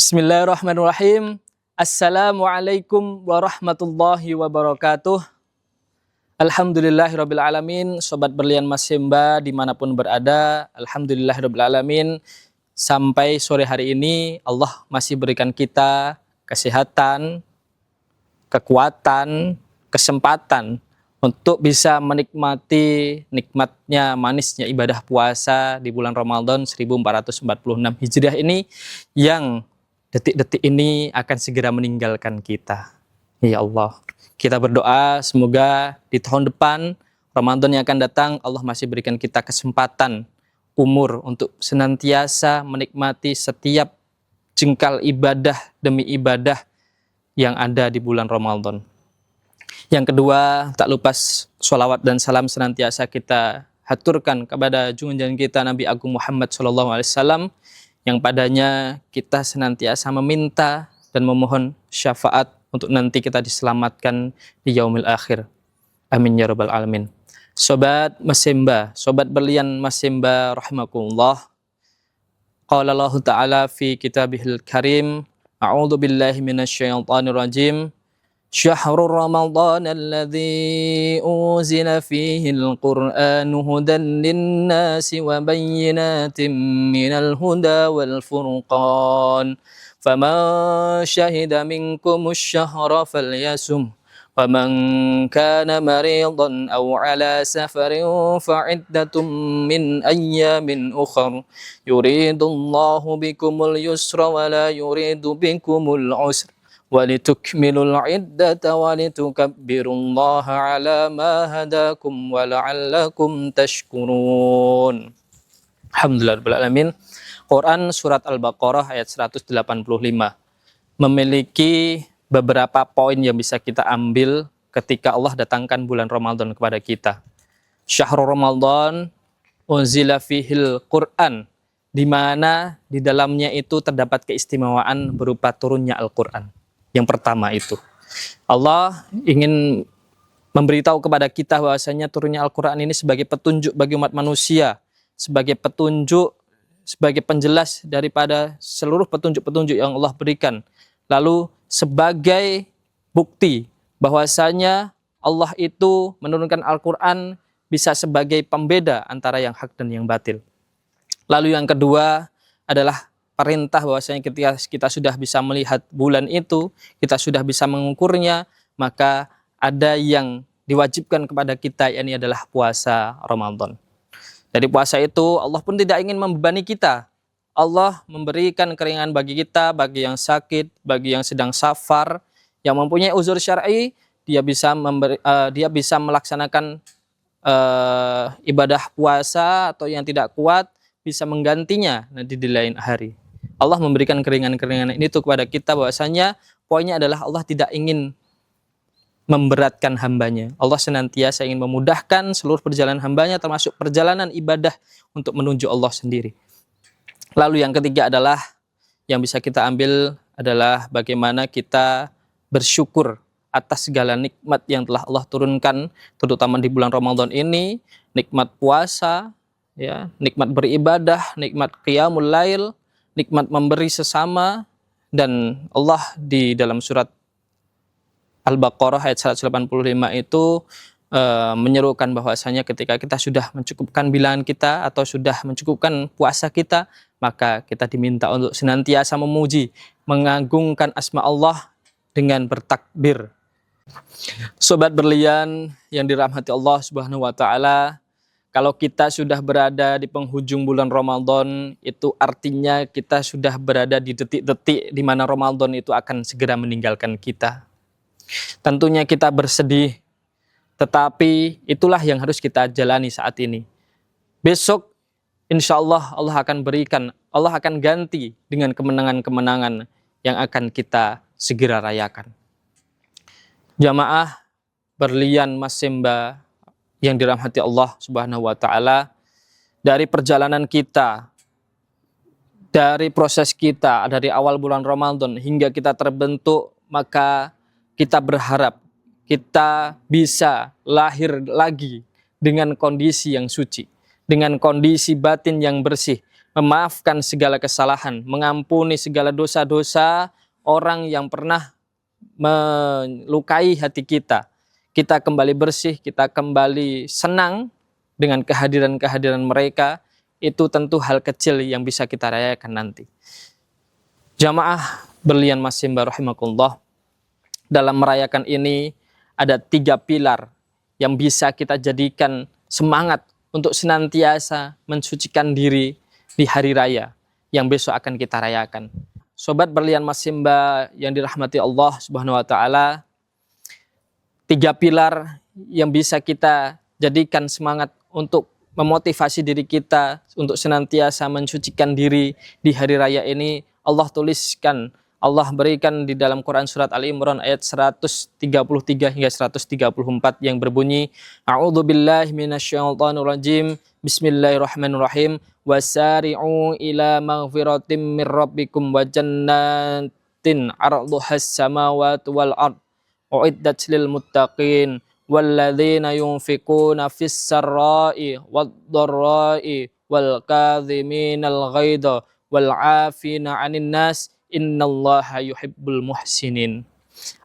Bismillahirrahmanirrahim. Assalamualaikum warahmatullahi wabarakatuh. Alhamdulillahirrabbilalamin. Sobat Berlian Masimba dimanapun berada, Alhamdulillahirrabbilalamin. Sampai sore hari ini Allah masih berikan kita kesehatan, kekuatan, kesempatan untuk bisa menikmati nikmatnya, manisnya ibadah puasa di bulan Ramadan 1446 Hijriah ini, yang detik-detik ini akan segera meninggalkan kita. Ya Allah, kita berdoa semoga di tahun depan, Ramadan yang akan datang, Allah masih berikan kita kesempatan, umur untuk senantiasa menikmati setiap jengkal ibadah demi ibadah yang ada di bulan Ramadan. Yang kedua, tak lupa sholawat dan salam senantiasa kita haturkan kepada junjungan kita Nabi Agung Muhammad SAW, yang padanya kita senantiasa meminta dan memohon syafaat untuk nanti kita diselamatkan di yaumil akhir. Amin ya rabbal alamin. Sobat Masimba, sobat Berlian Masimba rahimakumullah. Qala Allah Ta'ala fi kitabihil karim, a'udzu billahi minasyaitonir rajim. Syahrul Ramadan alladzi unzila fihi al-Qur'an hudan lin-nasi wa bayyinatin minal huda wal furqan. Faman syahida minkumusy syahra falyasum. وَمَنْ كَانَ مَرِيضًا أَوْ عَلَى سَفَرٍ فَعِدَّةٌ مِّنْ أَيَّامٍ أُخَرَ يُرِيدُ اللَّهُ بِكُمُ الْيُسْرَ وَلَا يُرِيدُ بِكُمُ الْعُسْرَ وَلِتُكْمِلُوا الْعِدَّةَ وَلِتُكَبِّرُوا اللَّهَ عَلَى مَا هَدَاكُمْ وَلَعَلَّكُمْ تَشْكُرُونَ. Alhamdulillahirrahmanirrahim. Quran Surat Al-Baqarah ayat 185 memiliki beberapa poin yang bisa kita ambil ketika Allah datangkan bulan Ramadan kepada kita. Syahrul Ramadan unzila fihil Qur'an, di mana di dalamnya itu terdapat keistimewaan berupa turunnya Al-Qur'an. Yang pertama itu, Allah ingin memberitahu kepada kita bahwasanya turunnya Al-Qur'an ini sebagai petunjuk bagi umat manusia, sebagai petunjuk, sebagai penjelas daripada seluruh petunjuk-petunjuk yang Allah berikan. Lalu sebagai bukti bahwasanya Allah itu menurunkan Al-Quran bisa sebagai pembeda antara yang hak dan yang batil. Lalu yang kedua adalah perintah bahwasanya ketika kita sudah bisa melihat bulan itu, kita sudah bisa mengukurnya, maka ada yang diwajibkan kepada kita, yakni adalah puasa Ramadan. Dari puasa itu Allah pun tidak ingin membebani kita. Allah memberikan keringanan bagi kita, bagi yang sakit, bagi yang sedang safar, yang mempunyai uzur syar'i, dia bisa melaksanakan ibadah puasa, atau yang tidak kuat bisa menggantinya nanti di lain hari. Allah memberikan keringanan-keringanan ini tuh kepada kita, bahwasanya poinnya adalah Allah tidak ingin memberatkan hambanya. Allah senantiasa ingin memudahkan seluruh perjalanan hambanya, termasuk perjalanan ibadah untuk menuju Allah sendiri. Lalu yang ketiga adalah, yang bisa kita ambil adalah bagaimana kita bersyukur atas segala nikmat yang telah Allah turunkan, terutama di bulan Ramadan ini, nikmat puasa, ya, nikmat beribadah, nikmat qiyamul lail, nikmat memberi sesama. Dan Allah di dalam surat Al-Baqarah ayat 185 itu menyerukan bahwasanya ketika kita sudah mencukupkan bilangan kita atau sudah mencukupkan puasa kita, maka kita diminta untuk senantiasa memuji, mengagungkan asma Allah dengan bertakbir. Sobat Berlian yang dirahmati Allah Subhanahu wa taala, kalau kita sudah berada di penghujung bulan Ramadan, itu artinya kita sudah berada di detik-detik di mana Ramadan itu akan segera meninggalkan kita. Tentunya kita bersedih, tetapi itulah yang harus kita jalani saat ini. Besok insya Allah Allah akan berikan, Allah akan ganti dengan kemenangan-kemenangan yang akan kita segera rayakan. Jamaah Berlian Masimba yang dirahmati Allah Subhanahu wa taala, dari perjalanan kita, dari proses kita dari awal bulan Ramadan hingga kita terbentuk, maka kita berharap kita bisa lahir lagi dengan kondisi yang suci, dengan kondisi batin yang bersih, memaafkan segala kesalahan, mengampuni segala dosa-dosa orang yang pernah melukai hati kita. Kita kembali bersih, kita kembali senang dengan kehadiran-kehadiran mereka. Itu tentu hal kecil yang bisa kita rayakan nanti. Jamaah berlian Mas Simba rahimakumullah, dalam merayakan ini ada 3 pilar yang bisa kita jadikan semangat untuk senantiasa mensucikan diri di hari raya yang besok akan kita rayakan. Sobat berlian Mas Simba yang dirahmati Allah Subhanahu wa taala, 3 pilar yang bisa kita jadikan semangat untuk memotivasi diri kita untuk senantiasa mensucikan diri di hari raya ini, Allah tuliskan, Allah berikan di dalam Quran surat Ali Imran ayat 133 hingga 134 yang berbunyi, A'udzubillahi minasyaitonirrajim, Bismillahirrahmanirrahim, wasari'u ila maghfiratim mir rabbikum wa jannatin 'arduhas samawati wal ard uiddat lil muttaqin walladzina yunfikuna fis sarra'i wad dharra'i wal kadhiminal ghaidha wal 'afina 'anil nas innallaha yuhibbul muhsinin.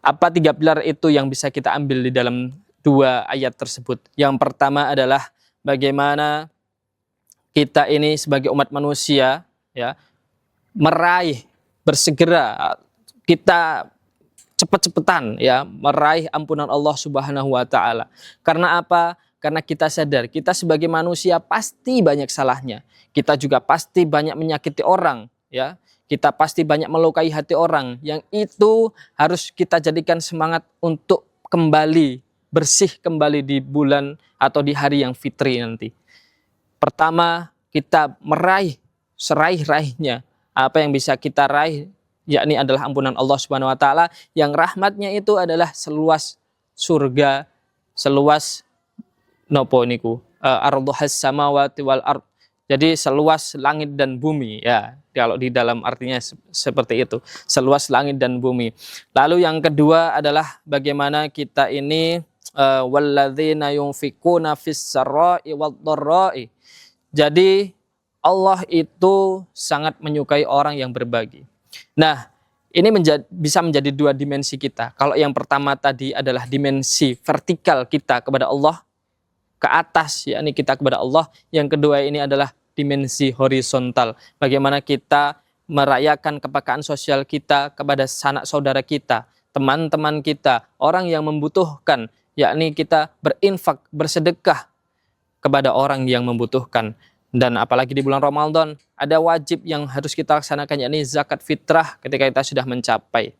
Apa 3 pilar itu yang bisa kita ambil di dalam 2 ayat tersebut? Yang pertama adalah bagaimana kita ini sebagai umat manusia ya meraih, bersegera kita cepat-cepatan ya meraih ampunan Allah Subhanahu wa taala. Karena apa? Karena kita sadar kita sebagai manusia pasti banyak salahnya. Kita juga pasti banyak menyakiti orang ya. Kita pasti banyak melukai hati orang, yang itu harus kita jadikan semangat untuk kembali bersih kembali di bulan atau di hari yang fitri nanti. Pertama, kita meraih seraih-raihnya apa yang bisa kita raih, yakni adalah ampunan Allah Subhanahu wa taala yang rahmatnya itu adalah seluas surga, seluas nopo niku ardhuhas samawati wal ard. Jadi seluas langit dan bumi ya, kalau di dalam artinya seperti itu, seluas langit dan bumi. Lalu yang kedua adalah bagaimana kita ini walladzina yunfikuna fis sarra'i wad dharra'i. Jadi Allah itu sangat menyukai orang yang berbagi. Nah, ini bisa menjadi 2 dimensi kita. Kalau yang pertama tadi adalah dimensi vertikal kita kepada Allah, ke atas, yakni kita kepada Allah. Yang kedua ini adalah dimensi horizontal. Bagaimana kita merayakan kepekaan sosial kita kepada sanak saudara kita, teman-teman kita, orang yang membutuhkan, yakni kita berinfak, bersedekah kepada orang yang membutuhkan. Dan apalagi di bulan Ramadan, ada wajib yang harus kita laksanakan, yakni zakat fitrah ketika kita sudah mencapai.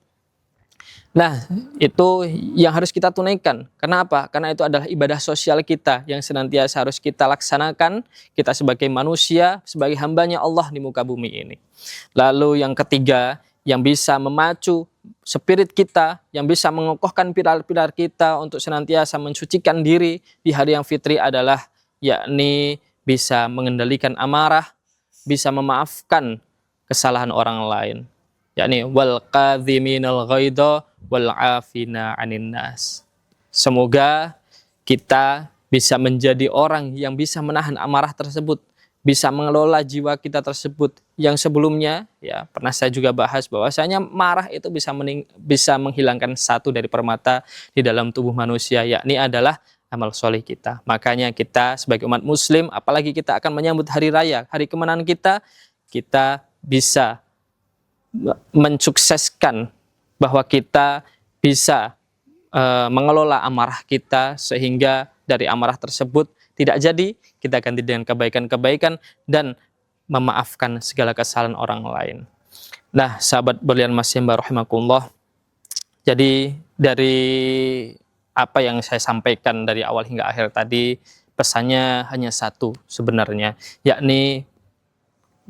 Nah, itu yang harus kita tunaikan. Kenapa? Karena itu adalah ibadah sosial kita yang senantiasa harus kita laksanakan, kita sebagai manusia, sebagai hambanya Allah di muka bumi ini. Lalu yang ketiga, yang bisa memacu spirit kita, yang bisa mengokohkan pilar-pilar kita untuk senantiasa mensucikan diri di hari yang fitri adalah yakni bisa mengendalikan amarah, bisa memaafkan kesalahan orang lain. Yakni wal kadhiminal ghaidha wal 'afina 'anin nas. Semoga kita bisa menjadi orang yang bisa menahan amarah tersebut, bisa mengelola jiwa kita tersebut. Yang sebelumnya ya pernah saya juga bahas bahwasanya marah itu bisa menghilangkan satu dari permata di dalam tubuh manusia, yakni adalah amal soleh kita. Makanya kita sebagai umat muslim, apalagi kita akan menyambut hari raya, hari kemenangan kita bisa mensukseskan bahwa kita bisa mengelola amarah kita sehingga dari amarah tersebut tidak jadi, kita ganti dengan kebaikan-kebaikan dan memaafkan segala kesalahan orang lain. Nah, sahabat berlian Mas Simba rahimakumullah, jadi dari apa yang saya sampaikan dari awal hingga akhir tadi, pesannya hanya satu sebenarnya, yakni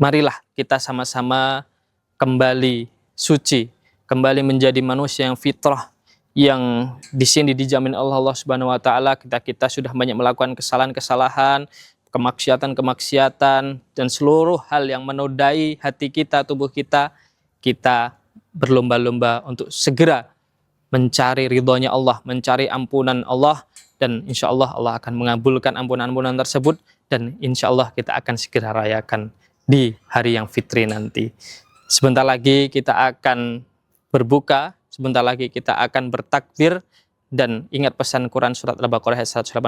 marilah kita sama-sama kembali suci, kembali menjadi manusia yang fitrah, yang di sini dijamin Allah Subhanahu wa taala kita sudah banyak melakukan kesalahan-kesalahan, kemaksiatan-kemaksiatan dan seluruh hal yang menodai hati kita, tubuh kita berlomba-lomba untuk segera mencari ridhonya Allah, mencari ampunan Allah, dan insya Allah Allah akan mengabulkan ampunan-ampunan tersebut, dan insya Allah kita akan segera rayakan di hari yang fitri nanti. Sebentar lagi kita akan berbuka, sebentar lagi kita akan bertakbir, dan ingat pesan Quran surat Al-Baqarah ayat 185,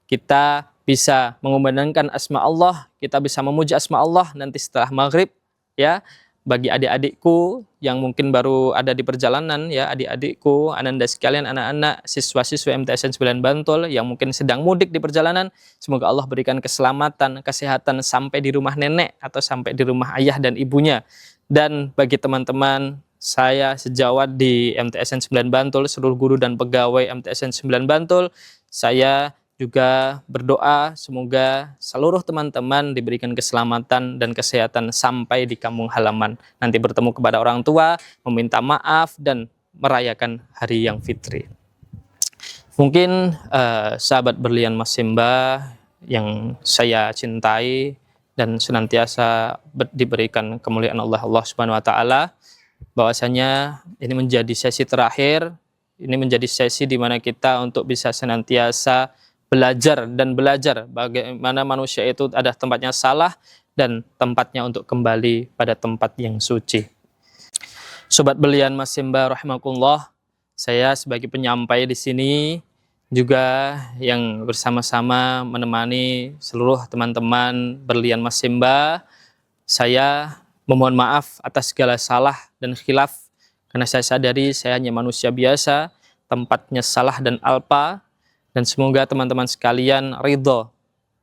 kita bisa mengumandangkan asma Allah, kita bisa memuji asma Allah nanti setelah maghrib, ya. Bagi adik-adikku yang mungkin baru ada di perjalanan, ya, adik-adikku, ananda sekalian, anak-anak siswa-siswa MTSN 9 Bantul yang mungkin sedang mudik di perjalanan, semoga Allah berikan keselamatan, kesehatan sampai di rumah nenek atau sampai di rumah ayah dan ibunya. Dan bagi teman-teman saya sejawat di MTSN 9 Bantul, seluruh guru dan pegawai MTSN 9 Bantul, saya juga berdoa semoga seluruh teman-teman diberikan keselamatan dan kesehatan sampai di kampung halaman. Nanti bertemu kepada orang tua, meminta maaf, dan merayakan hari yang fitri. Mungkin sahabat berlian Mas Simba yang saya cintai dan senantiasa diberikan kemuliaan Allah Subhanahu wa taala, bahwasanya ini menjadi sesi terakhir, ini menjadi sesi di mana kita untuk bisa senantiasa belajar bagaimana manusia itu ada tempatnya salah dan tempatnya untuk kembali pada tempat yang suci. Sobat berlian Mas Simba rahimakumullah, saya sebagai penyampai di sini juga yang bersama-sama menemani seluruh teman-teman berlian Mas Simba, saya memohon maaf atas segala salah dan khilaf, karena saya sadari saya hanya manusia biasa, tempatnya salah dan alpa, dan semoga teman-teman sekalian ridho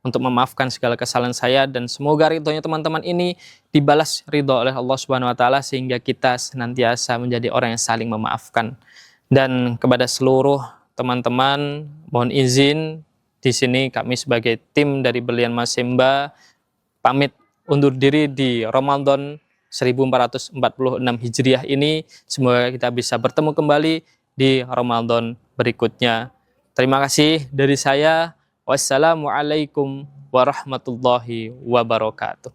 untuk memaafkan segala kesalahan saya, dan semoga ridhonya teman-teman ini dibalas ridho oleh Allah Subhanahu wa taala, sehingga kita senantiasa menjadi orang yang saling memaafkan. Dan kepada seluruh teman-teman, mohon izin di sini kami sebagai tim dari berlian Mas Simba pamit undur diri di Ramadan 1446 Hijriah ini. Semoga kita bisa bertemu kembali di Ramadan berikutnya. Terima kasih dari saya. Wassalamualaikum warahmatullahi wabarakatuh.